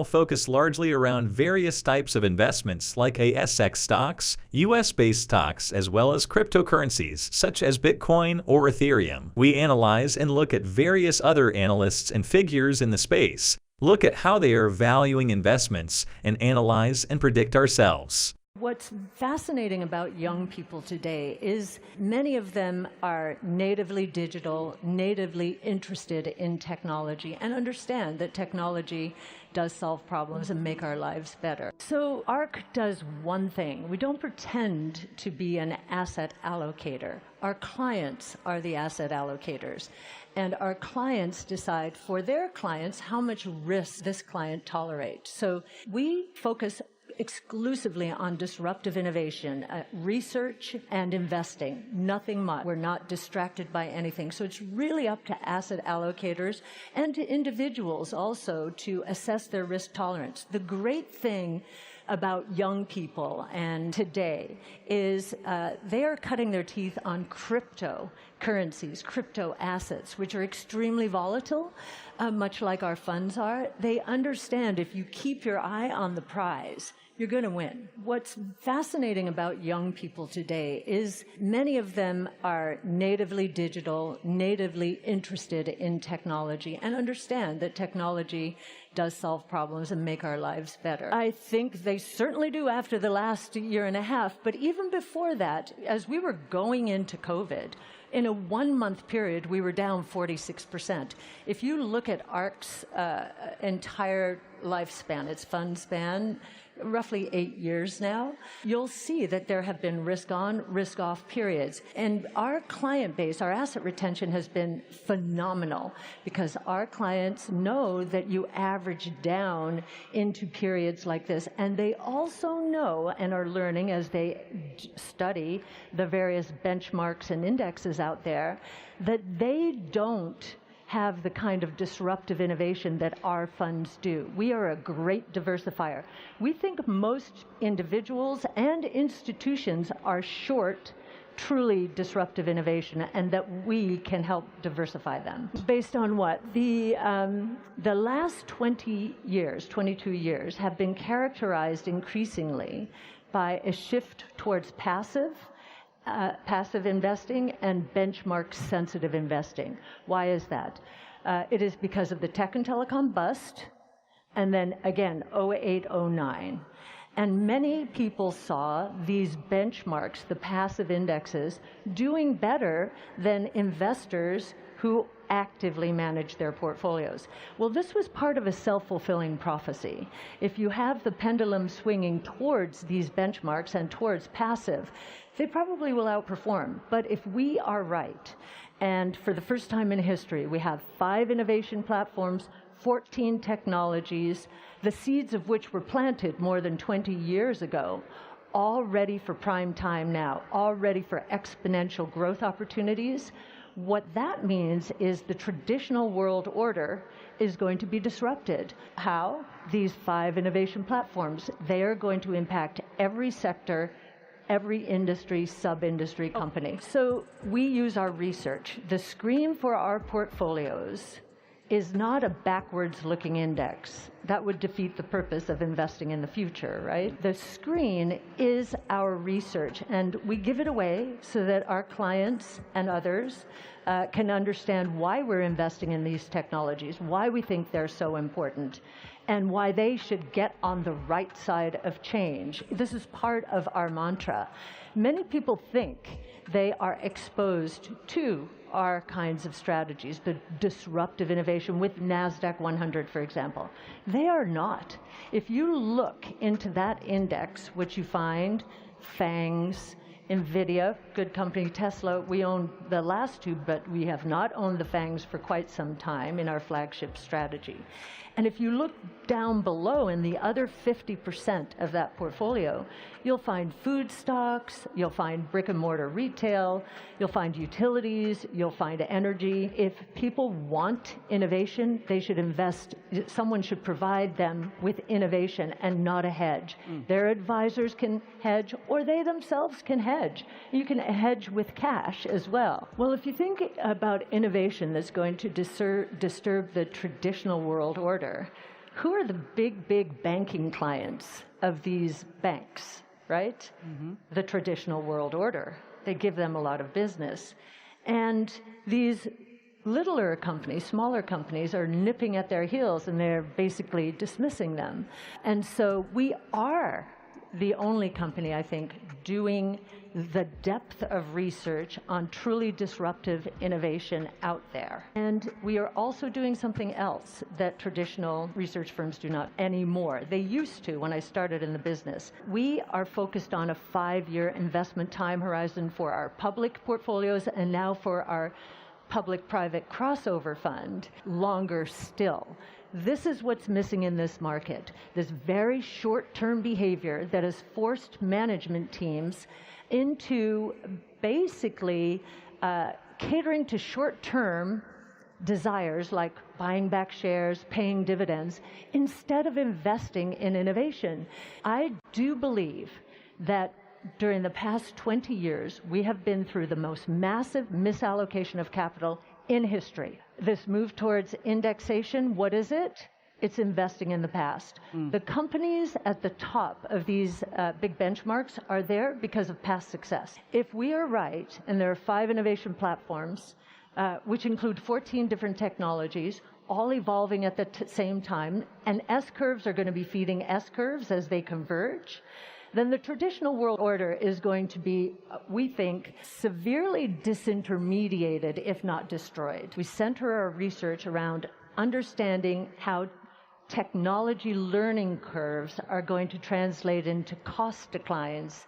Focus largely around various types of investments like ASX stocks, US-based stocks, as well as cryptocurrencies such as Bitcoin or Ethereum. We analyze and look at various other analysts and figures in the space, look at how they are valuing investments, and analyze and predict ourselves. What's fascinating about young people today is many of them are natively digital, natively interested in technology, and understand that technology does solve problems and make our lives better. So Ark does one thing. We don't pretend to be an asset allocator. Our clients are the asset allocators. And our clients decide for their clients how much risk this client tolerates. So we focus exclusively on disruptive innovation, research and investing, nothing much. We're not distracted by anything. So it's really up to asset allocators and to individuals also to assess their risk tolerance. The great thing about young people and today is they are cutting their teeth on cryptocurrencies, crypto assets, which are extremely volatile, much like our funds are. They understand if you keep your eye on the prize, you're going to win. What's fascinating about young people today is many of them are natively digital, natively interested in technology, and understand that technology does solve problems and make our lives better. I think they certainly do after the last year and a half, but even before that, as we were going into COVID, in a 1-month period, we were down 46%. If you look at Ark's entire lifespan, its fund span, roughly 8 years now, you'll see that there have been risk-on, risk-off periods. And our client base, our asset retention has been phenomenal because our clients know that you average down into periods like this. And they also know and are learning as they study the various benchmarks and indexes out there that they don't have the kind of disruptive innovation that our funds do. We are a great diversifier. We think most individuals and institutions are short truly disruptive innovation and that we can help diversify them. Based on what? The last 20 years, 22 years have been characterized increasingly by a shift towards passive investing and benchmark-sensitive investing. Why is that? It is because of the tech and telecom bust, and then again, 08, 09. And many people saw these benchmarks, the passive indexes, doing better than investors who actively manage their portfolios. Well, this was part of a self-fulfilling prophecy. If you have the pendulum swinging towards these benchmarks and towards passive, they probably will outperform. But if we are right, and for the first time in history, we have 5 innovation platforms, 14 technologies, the seeds of which were planted more than 20 years ago, all ready for prime time now, all ready for exponential growth opportunities. What that means is the traditional world order is going to be disrupted. How? These 5 innovation platforms, they are going to impact every sector, every industry, sub-industry company. So we use our research. The screen for our portfolios is not a backwards-looking index. That would defeat the purpose of investing in the future, right? The screen is our research, and we give it away so that our clients and others can understand why we're investing in these technologies, why we think they're so important, and why they should get on the right side of change. This is part of our mantra. Many people think they are exposed to our kinds of strategies, the disruptive innovation with NASDAQ 100, for example. They are not. If you look into that index, which you find FANGs, NVIDIA, good company, Tesla, we own the last 2, but we have not owned the FANGs for quite some time in our flagship strategy. And if you look down below in the other 50% of that portfolio, you'll find food stocks, you'll find brick and mortar retail, you'll find utilities, you'll find energy. If people want innovation, they should invest. Someone should provide them with innovation and not a hedge. Their advisors can hedge, or they themselves can hedge. You can hedge with cash as well. Well, if you think about innovation that's going to disturb the traditional world order, who are the big banking clients of these banks, right? The traditional world order. They give them a lot of business. And these littler companies, smaller companies, are nipping at their heels, and they're basically dismissing them. And so we are the only company, I think, doing the depth of research on truly disruptive innovation out there. And we are also doing something else that traditional research firms do not anymore. They used to when I started in the business. We are focused on a 5-year investment time horizon for our public portfolios, and now for our public-private crossover fund, longer still. This is what's missing in this market, this very short-term behavior that has forced management teams into basically catering to short-term desires like buying back shares, paying dividends, instead of investing in innovation. I do believe that during the past 20 years, we have been through the most massive misallocation of capital in history. This move towards indexation, what is it? It's investing in the past. The companies at the top of these big benchmarks are there because of past success. If we are right, and there are 5 innovation platforms, which include 14 different technologies, all evolving at the same time, and S-curves are going to be feeding S-curves as they converge, then the traditional world order is going to be, we think, severely disintermediated, if not destroyed. We center our research around understanding how technology learning curves are going to translate into cost declines,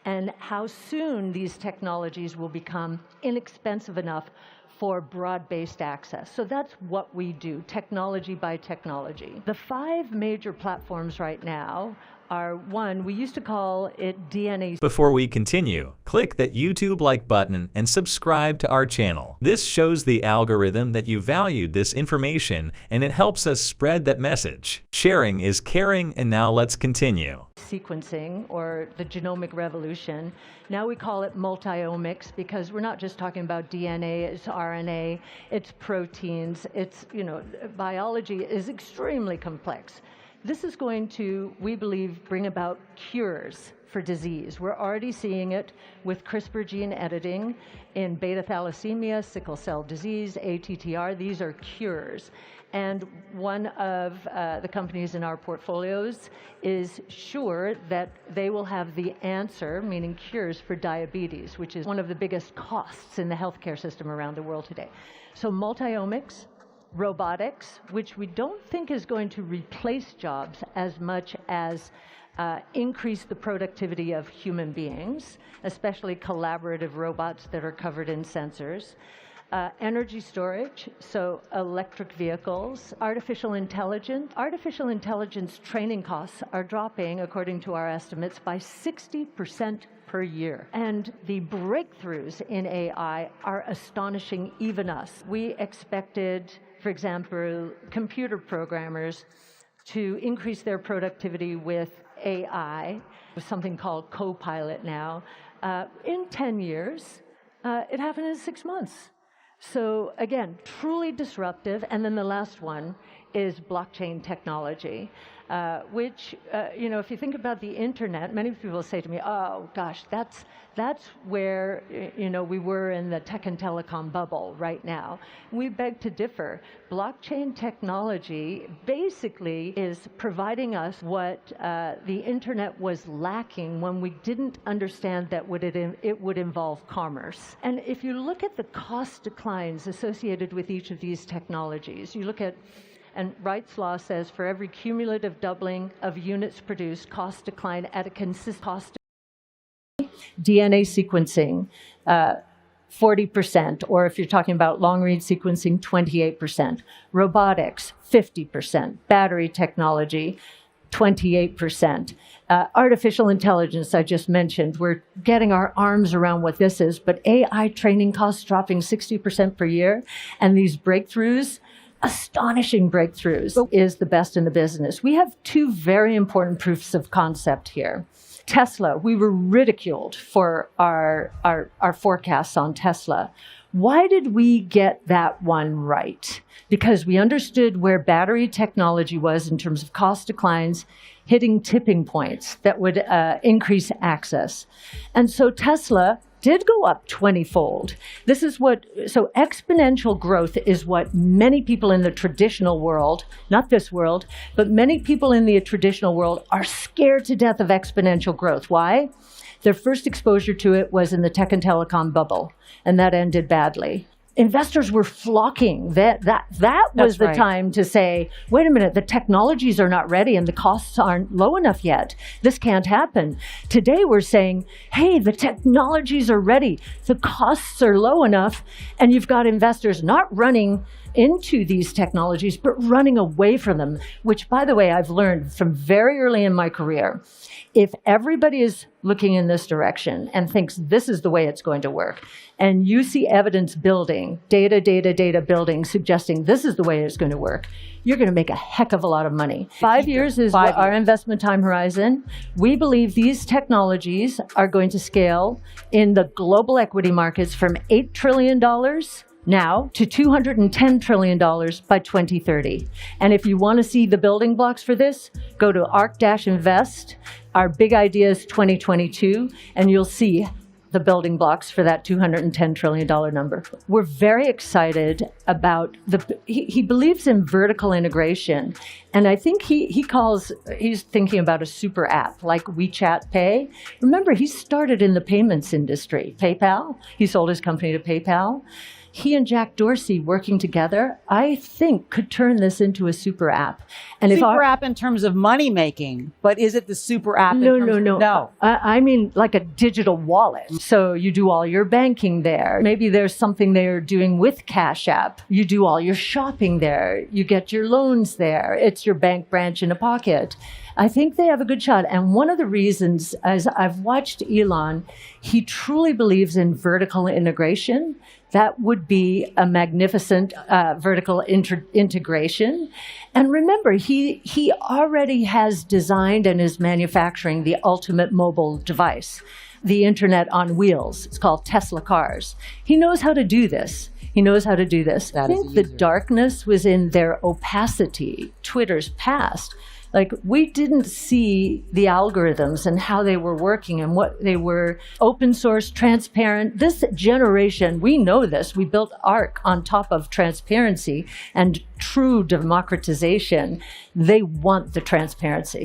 and how soon these technologies will become inexpensive enough for broad-based access. So that's what we do, technology by technology. The 5 major platforms right now are, one, we used to call it DNA. Before we continue, click that YouTube like button and subscribe to our channel. This shows the algorithm that you valued this information, and it helps us spread that message. Sharing is caring, and now let's continue. Sequencing, or the genomic revolution. Now we call it multiomics, because we're not just talking about DNA, it's RNA, it's proteins, it's, biology is extremely complex. This is going to, we believe, bring about cures for disease. We're already seeing it with CRISPR gene editing in beta thalassemia, sickle cell disease, ATTR. These are cures. And one of the companies in our portfolios is sure that they will have the answer, meaning cures, for diabetes, which is one of the biggest costs in the healthcare system around the world today. So multiomics, robotics, which we don't think is going to replace jobs as much as increase the productivity of human beings, especially collaborative robots that are covered in sensors. Energy storage, so electric vehicles, artificial intelligence. Artificial intelligence training costs are dropping, according to our estimates, by 60% per year. And the breakthroughs in AI are astonishing even us. We expected, for example, computer programmers to increase their productivity with AI, with something called Copilot now, in 10 years. It happened in 6 months. So again, truly disruptive. And then the last one is blockchain technology, which, if you think about the internet, many people say to me, oh gosh, that's where, we were in the tech and telecom bubble right now. We beg to differ. Blockchain technology basically is providing us what the internet was lacking when we didn't understand that it would involve commerce. And if you look at the cost declines associated with each of these technologies, you look at, and Wright's law says for every cumulative doubling of units produced, cost decline at a consistent cost. DNA sequencing, 40%, or if you're talking about long-read sequencing, 28%. Robotics, 50%. Battery technology, 28%. Artificial intelligence, I just mentioned, we're getting our arms around what this is, but AI training costs dropping 60% per year, and these breakthroughs, astonishing breakthroughs, is the best in the business. We have 2 very important proofs of concept here. Tesla, we were ridiculed for our forecasts on Tesla. Why did we get that one right? Because we understood where battery technology was in terms of cost declines, hitting tipping points that would increase access. And so Tesla did go up 20-fold. So exponential growth is what many people in the traditional world, not this world, but many people in the traditional world are scared to death of exponential growth. Why? Their first exposure to it was in the tech and telecom bubble, and that ended badly. Investors were flocking. That was the time to say, wait a minute, the technologies are not ready and the costs aren't low enough yet. This can't happen. Today we're saying, hey, the technologies are ready. The costs are low enough, and you've got investors not running into these technologies, but running away from them, which, by the way, I've learned from very early in my career. If everybody is looking in this direction and thinks this is the way it's going to work, and you see evidence building, data building, suggesting this is the way it's going to work, you're going to make a heck of a lot of money. 5 years is our investment time horizon. We believe these technologies are going to scale in the global equity markets from $8 trillion now to $210 trillion by 2030. And if you want to see the building blocks for this, go to Ark Invest. Our big idea is 2022, and you'll see the building blocks for that $210 trillion number. We're very excited about he believes in vertical integration. And I think he's thinking about a super app like WeChat Pay. Remember, he started in the payments industry, PayPal. He sold his company to PayPal. He and Jack Dorsey working together, I think, could turn this into a super app. And app in terms of money making, but is it the super app? No. I mean like a digital wallet. So you do all your banking there. Maybe there's something they're doing with Cash App. You do all your shopping there. You get your loans there. It's your bank branch in a pocket. I think they have a good shot. And one of the reasons, as I've watched Elon, he truly believes in vertical integration. That would be a magnificent vertical integration. And remember, he already has designed and is manufacturing the ultimate mobile device, the internet on wheels. It's called Tesla cars. He knows how to do this. I think the darkness was in their opacity, Twitter's past. Like, we didn't see the algorithms and how they were working and what they were open source, transparent. This generation, we know this. We built Ark on top of transparency and true democratization. They want the transparency.